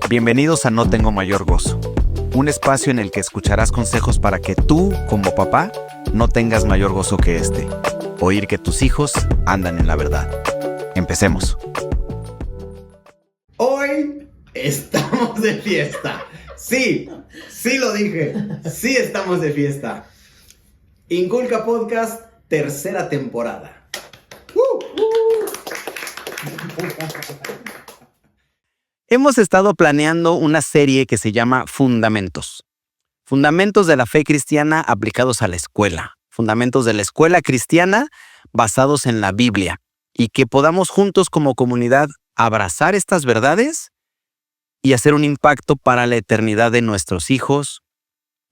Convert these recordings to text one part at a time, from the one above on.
Bienvenidos a No Tengo Mayor Gozo, un espacio en el que escucharás consejos para que tú, como papá, no tengas mayor gozo que este. Oír que tus hijos andan en la verdad. Empecemos. Hoy estamos de fiesta. Sí lo dije. Sí estamos de fiesta. Inculca Podcast, tercera temporada. Hemos estado planeando una serie que se llama Fundamentos. Fundamentos de la fe cristiana aplicados a la escuela. Fundamentos de la escuela cristiana basados en la Biblia. Y que podamos juntos como comunidad abrazar estas verdades y hacer un impacto para la eternidad de nuestros hijos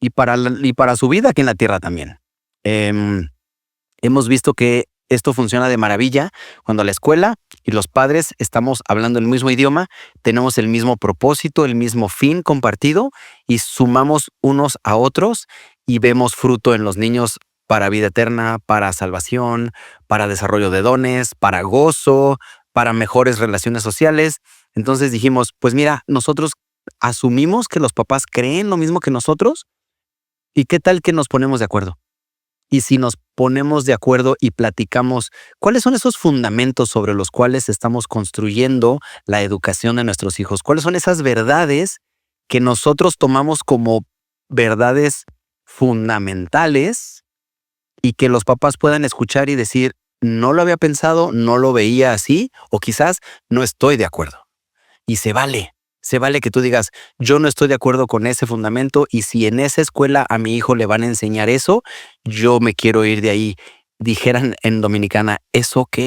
y para su vida aquí en la tierra también. Hemos visto que esto funciona de maravilla cuando la escuela y los padres estamos hablando el mismo idioma, tenemos el mismo propósito, el mismo fin compartido y sumamos unos a otros y vemos fruto en los niños para vida eterna, para salvación, para desarrollo de dones, para gozo, para mejores relaciones sociales. Entonces dijimos, pues mira, nosotros asumimos que los papás creen lo mismo que nosotros y ¿qué tal que nos ponemos de acuerdo? Y si nos ponemos de acuerdo y platicamos cuáles son esos fundamentos sobre los cuales estamos construyendo la educación de nuestros hijos, cuáles son esas verdades que nosotros tomamos como verdades fundamentales y que los papás puedan escuchar y decir, no lo había pensado, no lo veía así, o quizás no estoy de acuerdo. Y se vale que tú digas, yo no estoy de acuerdo con ese fundamento y si en esa escuela a mi hijo le van a enseñar eso, yo me quiero ir de ahí. Dijeran en Dominicana, es ok.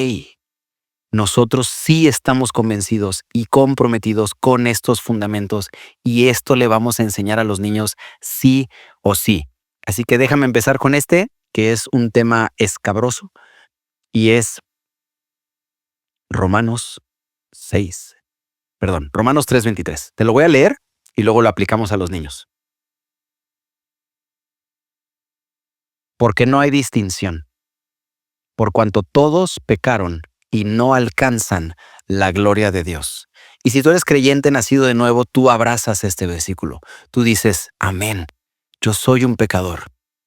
Nosotros sí estamos convencidos y comprometidos con estos fundamentos y esto le vamos a enseñar a los niños sí o sí. Así que déjame empezar con este, que es un tema escabroso y es Romanos 3:23. Te lo voy a leer y luego lo aplicamos a los niños. Porque no hay distinción, por cuanto todos pecaron y no alcanzan la gloria de Dios. Y si tú eres creyente nacido de nuevo, tú abrazas este versículo. Tú dices, amén, yo soy un pecador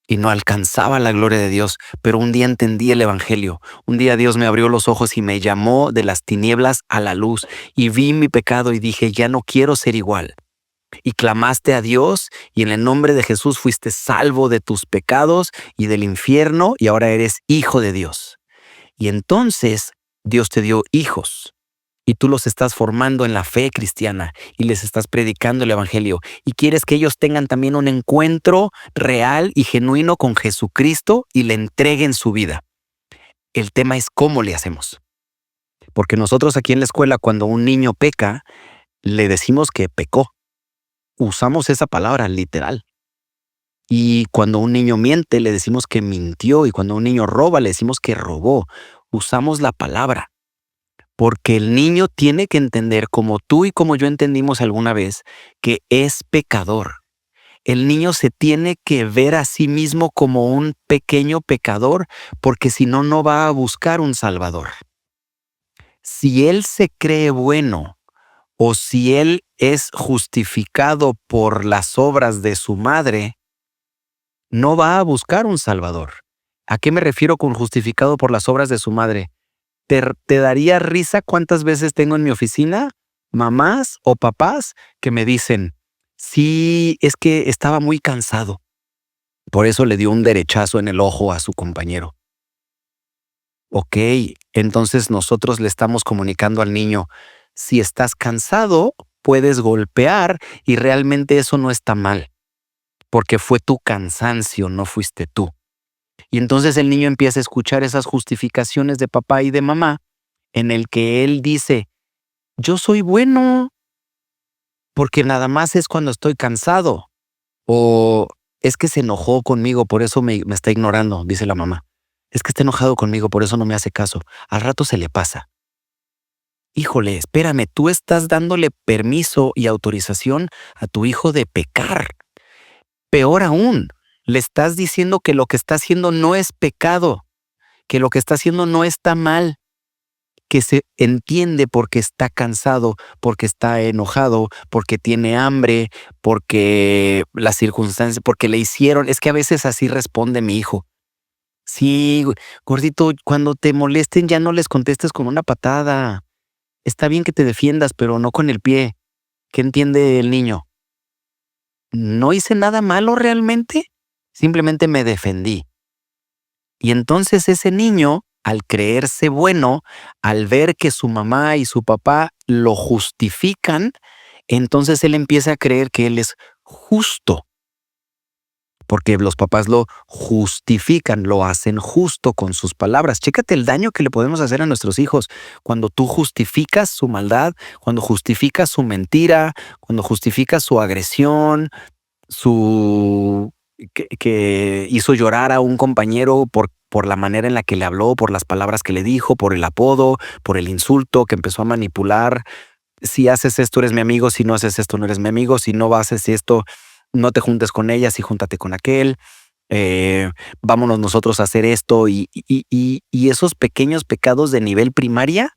y no alcanzaba la gloria de Dios, pero un día entendí el evangelio. Un día Dios me abrió los ojos y me llamó de las tinieblas a la luz y vi mi pecado y dije, ya no quiero ser igual. Y clamaste a Dios y en el nombre de Jesús fuiste salvo de tus pecados y del infierno y ahora eres hijo de Dios. Y entonces Dios te dio hijos y tú los estás formando en la fe cristiana y les estás predicando el evangelio y quieres que ellos tengan también un encuentro real y genuino con Jesucristo y le entreguen su vida. El tema es cómo le hacemos. Porque nosotros aquí en la escuela cuando un niño peca, le decimos que pecó. Usamos esa palabra literal. Y cuando un niño miente, le decimos que mintió. Y cuando un niño roba, le decimos que robó. Usamos la palabra. Porque el niño tiene que entender, como tú y como yo entendimos alguna vez, que es pecador. El niño se tiene que ver a sí mismo como un pequeño pecador, porque si no, no va a buscar un salvador. Si él se cree bueno, o si él es justificado por las obras de su madre, no va a buscar un salvador. ¿A qué me refiero con justificado por las obras de su madre? ¿Te daría risa cuántas veces tengo en mi oficina mamás o papás que me dicen, sí, es que estaba muy cansado. Por eso le dio un derechazo en el ojo a su compañero. Ok, entonces nosotros le estamos comunicando al niño, si estás cansado, puedes golpear y realmente eso no está mal, porque fue tu cansancio, no fuiste tú. Y entonces el niño empieza a escuchar esas justificaciones de papá y de mamá en el que él dice, yo soy bueno, porque nada más es cuando estoy cansado. O es que se enojó conmigo, por eso me está ignorando, dice la mamá. Es que está enojado conmigo, por eso no me hace caso. Al rato se le pasa. Híjole, espérame, tú estás dándole permiso y autorización a tu hijo de pecar. Peor aún, le estás diciendo que lo que está haciendo no es pecado, que lo que está haciendo no está mal, que se entiende porque está cansado, porque está enojado, porque tiene hambre, porque las circunstancias, porque le hicieron. Es que a veces así responde mi hijo. Sí, gordito, cuando te molesten ya no les contestes con una patada. Está bien que te defiendas, pero no con el pie. ¿Qué entiende el niño? No hice nada malo realmente, simplemente me defendí. Y entonces ese niño, al creerse bueno, al ver que su mamá y su papá lo justifican, entonces él empieza a creer que él es justo, porque los papás lo justifican, lo hacen justo con sus palabras. Chécate el daño que le podemos hacer a nuestros hijos cuando tú justificas su maldad, cuando justificas su mentira, cuando justificas su agresión, que hizo llorar a un compañero por la manera en la que le habló, por las palabras que le dijo, por el apodo, por el insulto que empezó a manipular. Si haces esto eres mi amigo, si no haces esto no eres mi amigo, si no haces esto no te juntes con ella, si júntate con aquel. Vámonos nosotros a hacer esto y esos pequeños pecados de nivel primaria.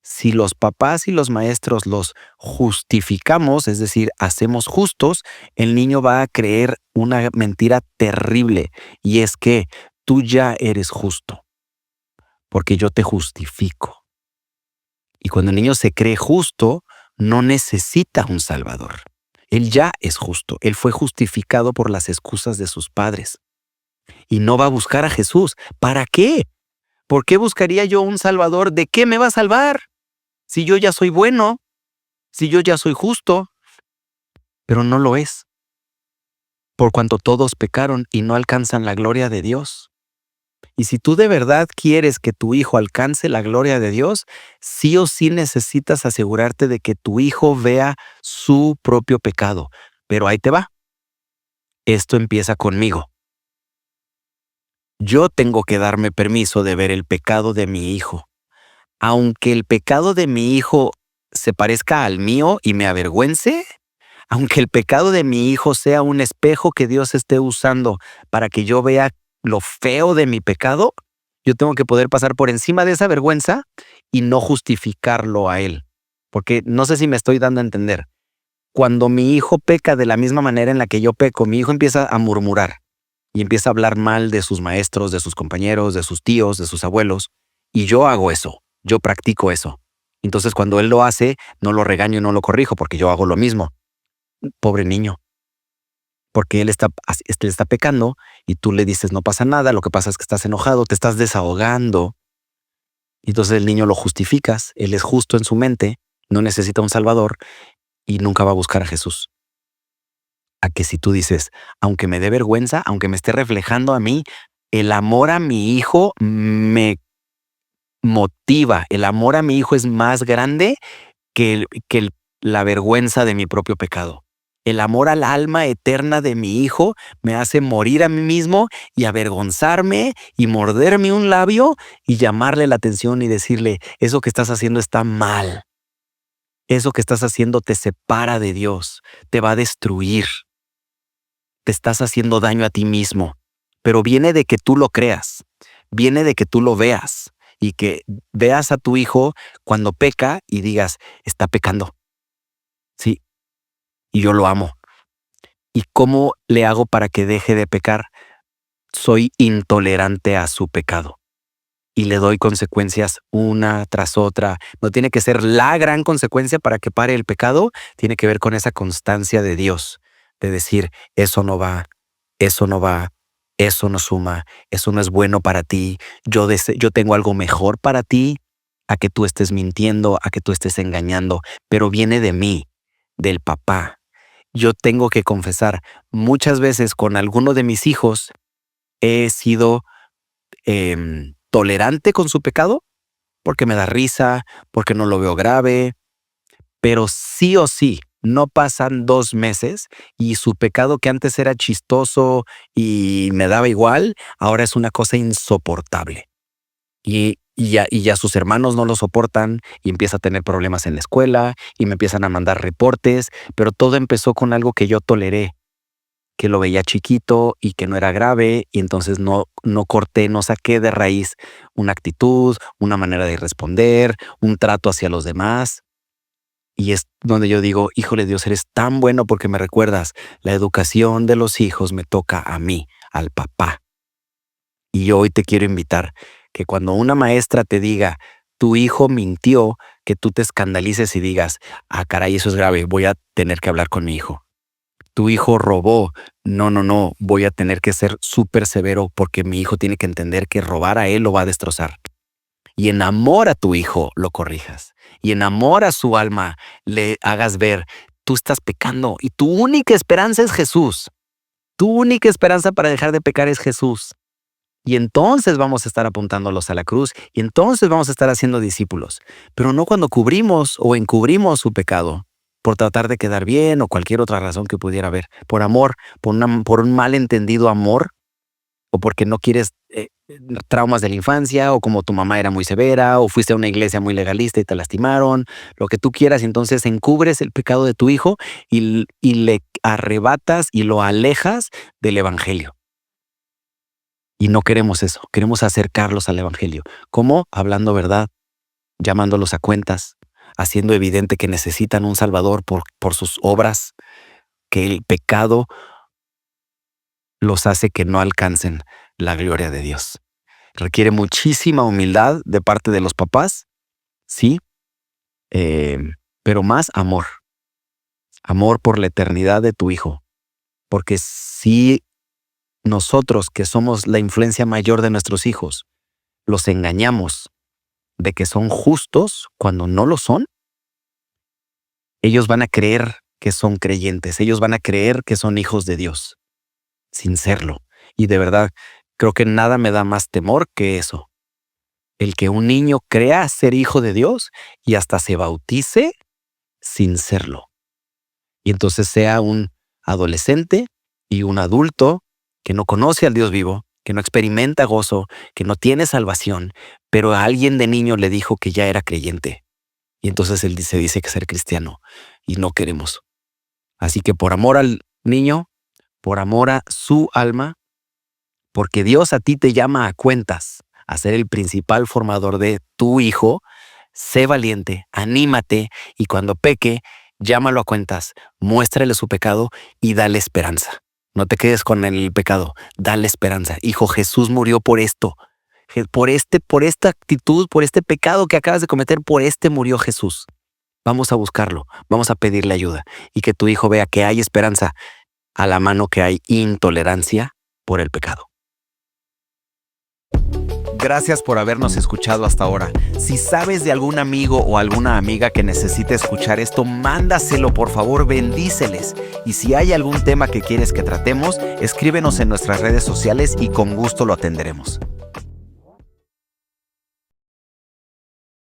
Si los papás y los maestros los justificamos, es decir, hacemos justos, el niño va a creer una mentira terrible, y es que tú ya eres justo, porque yo te justifico. Y cuando el niño se cree justo, no necesita un salvador. Él ya es justo, él fue justificado por las excusas de sus padres. Y no va a buscar a Jesús. ¿Para qué? ¿Por qué buscaría yo un salvador? ¿De qué me va a salvar? Si yo ya soy bueno, si yo ya soy justo, pero no lo es. Por cuanto todos pecaron y no alcanzan la gloria de Dios. Y si tú de verdad quieres que tu hijo alcance la gloria de Dios, sí o sí necesitas asegurarte de que tu hijo vea su propio pecado. Pero ahí te va. Esto empieza conmigo. Yo tengo que darme permiso de ver el pecado de mi hijo. Aunque el pecado de mi hijo se parezca al mío y me avergüence, aunque el pecado de mi hijo sea un espejo que Dios esté usando para que yo vea lo feo de mi pecado, yo tengo que poder pasar por encima de esa vergüenza y no justificarlo a él. Porque no sé si me estoy dando a entender. Cuando mi hijo peca de la misma manera en la que yo peco, mi hijo empieza a murmurar y empieza a hablar mal de sus maestros, de sus compañeros, de sus tíos, de sus abuelos. Y yo hago eso, yo practico eso. Entonces cuando él lo hace, no lo regaño y no lo corrijo porque yo hago lo mismo. Pobre niño. Porque él está pecando y tú le dices no pasa nada, lo que pasa es que estás enojado, te estás desahogando. Y entonces el niño lo justificas, él es justo en su mente, no necesita un salvador y nunca va a buscar a Jesús. A que si tú dices, aunque me dé vergüenza, aunque me esté reflejando a mí, el amor a mi hijo me motiva, el amor a mi hijo es más grande que la vergüenza de mi propio pecado. El amor al alma eterna de mi hijo me hace morir a mí mismo y avergonzarme y morderme un labio y llamarle la atención y decirle, eso que estás haciendo está mal. Eso que estás haciendo te separa de Dios, te va a destruir. Te estás haciendo daño a ti mismo. Pero viene de que tú lo creas, viene de que tú lo veas y que veas a tu hijo cuando peca y digas, está pecando. Sí. Y yo lo amo. ¿Y cómo le hago para que deje de pecar? Soy intolerante a su pecado. Y le doy consecuencias una tras otra. No tiene que ser la gran consecuencia para que pare el pecado. Tiene que ver con esa constancia de Dios. De decir, eso no va, eso no va, eso no suma, eso no es bueno para ti. Yo tengo algo mejor para ti, a que tú estés mintiendo, a que tú estés engañando. Pero viene de mí, del papá. Yo tengo que confesar, muchas veces con alguno de mis hijos he sido tolerante con su pecado porque me da risa, porque no lo veo grave, pero sí o sí, no pasan 2 meses y su pecado que antes era chistoso y me daba igual, ahora es una cosa insoportable. Y ya sus hermanos no lo soportan y empieza a tener problemas en la escuela y me empiezan a mandar reportes, pero todo empezó con algo que yo toleré. que lo veía chiquito y que no era grave, y entonces no corté, no saqué de raíz una actitud, una manera de responder, un trato hacia los demás. Y es donde yo digo, híjole Dios, eres tan bueno porque me recuerdas, la educación de los hijos me toca a mí, al papá. Y yo hoy te quiero invitar que cuando una maestra te diga, tu hijo mintió, que tú te escandalices y digas, ah, caray, eso es grave, voy a tener que hablar con mi hijo. Tu hijo robó, no, voy a tener que ser súper severo porque mi hijo tiene que entender que robar a él lo va a destrozar. Y en amor a tu hijo lo corrijas. Y en amor a su alma le hagas ver, tú estás pecando y tu única esperanza es Jesús. Tu única esperanza para dejar de pecar es Jesús. Y entonces vamos a estar apuntándolos a la cruz y entonces vamos a estar haciendo discípulos. Pero no cuando cubrimos o encubrimos su pecado por tratar de quedar bien o cualquier otra razón que pudiera haber. Por amor, por un malentendido amor o porque no quieres traumas de la infancia o como tu mamá era muy severa o fuiste a una iglesia muy legalista y te lastimaron, lo que tú quieras. Entonces encubres el pecado de tu hijo y le arrebatas y lo alejas del evangelio. Y no queremos eso, queremos acercarlos al evangelio. ¿Cómo? Hablando verdad, llamándolos a cuentas, haciendo evidente que necesitan un salvador por sus obras, que el pecado los hace que no alcancen la gloria de Dios. Requiere muchísima humildad de parte de los papás, sí, pero más amor. Amor por la eternidad de tu hijo. Porque si nosotros, que somos la influencia mayor de nuestros hijos, los engañamos de que son justos cuando no lo son, ellos van a creer que son creyentes, ellos van a creer que son hijos de Dios, sin serlo. Y de verdad, creo que nada me da más temor que eso. El que un niño crea ser hijo de Dios y hasta se bautice sin serlo. Y entonces sea un adolescente y un adulto que no conoce al Dios vivo, que no experimenta gozo, que no tiene salvación, pero a alguien de niño le dijo que ya era creyente. Y entonces él se dice que ser cristiano y no queremos. Así que por amor al niño, por amor a su alma, porque Dios a ti te llama a cuentas, a ser el principal formador de tu hijo, sé valiente, anímate y cuando peque, llámalo a cuentas, muéstrale su pecado y dale esperanza. No te quedes con el pecado, dale esperanza. Hijo, Jesús murió por esto, por esta actitud, por este pecado que acabas de cometer, por este murió Jesús. Vamos a buscarlo, vamos a pedirle ayuda y que tu hijo vea que hay esperanza a la mano que hay intolerancia por el pecado. Gracias por habernos escuchado hasta ahora. Si sabes de algún amigo o alguna amiga que necesite escuchar esto, mándaselo, por favor, bendíceles. Y si hay algún tema que quieres que tratemos, escríbenos en nuestras redes sociales y con gusto lo atenderemos.